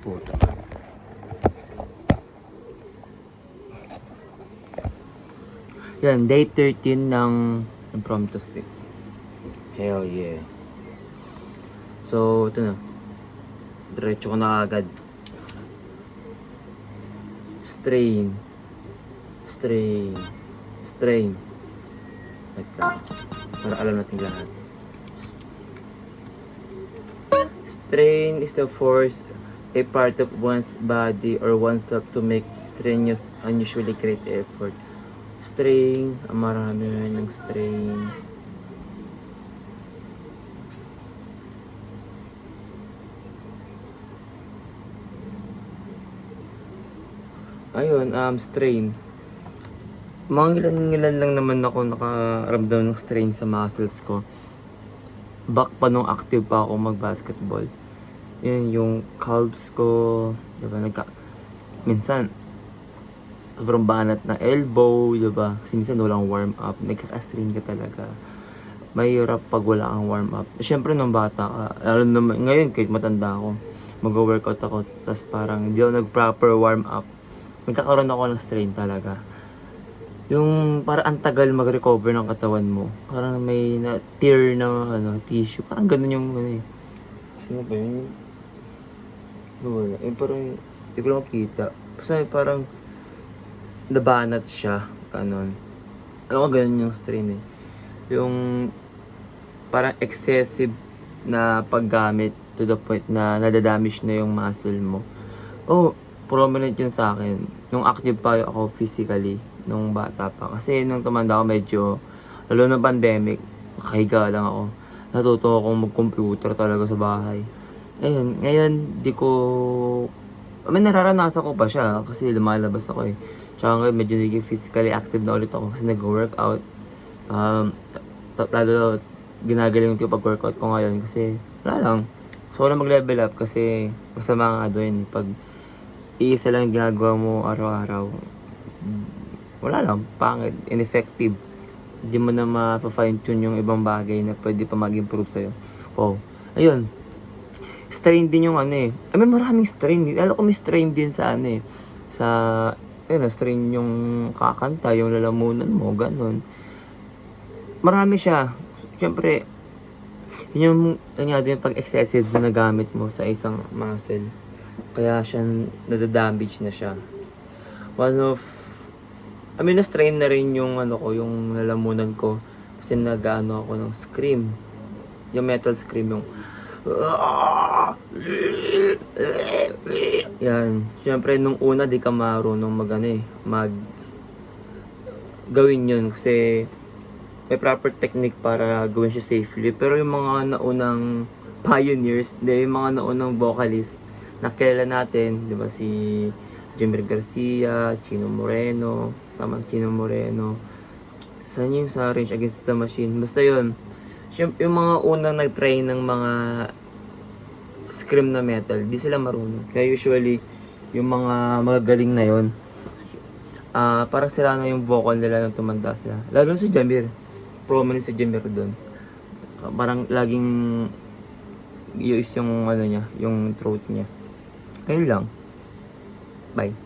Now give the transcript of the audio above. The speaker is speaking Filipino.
puta. Yan, day 13 ng Impromptu Speak. Hell yeah. So, ito na. Diretso ko na agad. Strain. Wait lang. Para alam natin lahat. Strain is the force a part of one's body or oneself to make strenuous, unusually great effort. Strain, marami ng strain. Ayun, strain. Mga ilan lang naman ako nakaramdam ng strain sa muscles ko. Back pa nung active pa ako mag-basketball. Yun, yung calves ko, diba, minsan, sobrang banat ng elbow, diba? Kasi minsan walang warm up, nagkaka-strain ka talaga. Mahirap pag wala kang warm up. Siyempre nung bata ka, lalo naman, ngayon kahit matanda ako, mag-workout ako, tapos parang hindi ako nag-proper warm up, magkakaroon ako ng strain talaga. Yung parang ang tagal mag-recover ng katawan mo. Parang may na-tear na tissue. Parang ganun yung Sino ba yun? Wala. Parang hindi ko lang makita. Basta parang nabanat siya. Ganon. Ano ka ganun yung strain Yung parang excessive na paggamit to the point na nadadamage na yung muscle mo. Prominent yun sa akin. Nung active pa ako physically, nung bata pa. Kasi nung tumanda ako medyo, lalo ng pandemic, nakahiga lang ako. Natuto akong mag-computer talaga sa bahay. Ayun, ngayon, nararanasan ko pa siya kasi lumalabas ako Tsaka ngayon, medyo naging physically active na ulit ako kasi nag-workout. Lalo, ginagaling ko yung pag-workout ko ngayon kasi, wala lang. So, wala mag-level up kasi masama nga doon pag iisa lang ginagawa mo araw-araw, wala lang, pangit, ineffective. Hindi mo na ma-fine tune yung ibang bagay na pwede pa mag-improve sa'yo. Ayun. Strain din yung maraming strain. Alam ko may strain din sa sa, strain yung kakanta, yung lalamunan mo, ganun. Marami siya. Siyempre, yun yung din pag excessive na nagamit mo sa isang muscle. Kaya siya nadadamage na siya. Na-strain na rin yung yung lalamunan ko. Kasi ako ng scream. Yung metal scream, yung yan. Siyempre, nung una, di ka marunong gawin yun. Kasi may proper technique para gawin siya safely. Pero yung mga naunang pioneers, yung mga naunang vocalist, nakilala natin, di ba, si Jimmy Garcia, Chino Moreno, saan yung sa Rage Against the Machine, basta yun, yung mga unang nag-try ng mga scream na metal, di sila marunong. Kaya usually, yung mga magagaling na yun, parang sila na yung vocal nila nung tumanda sila. Lalo si Jamir, prominent si Jamir doon. Parang laging use yung yung throat niya. Ayun lang. Bye.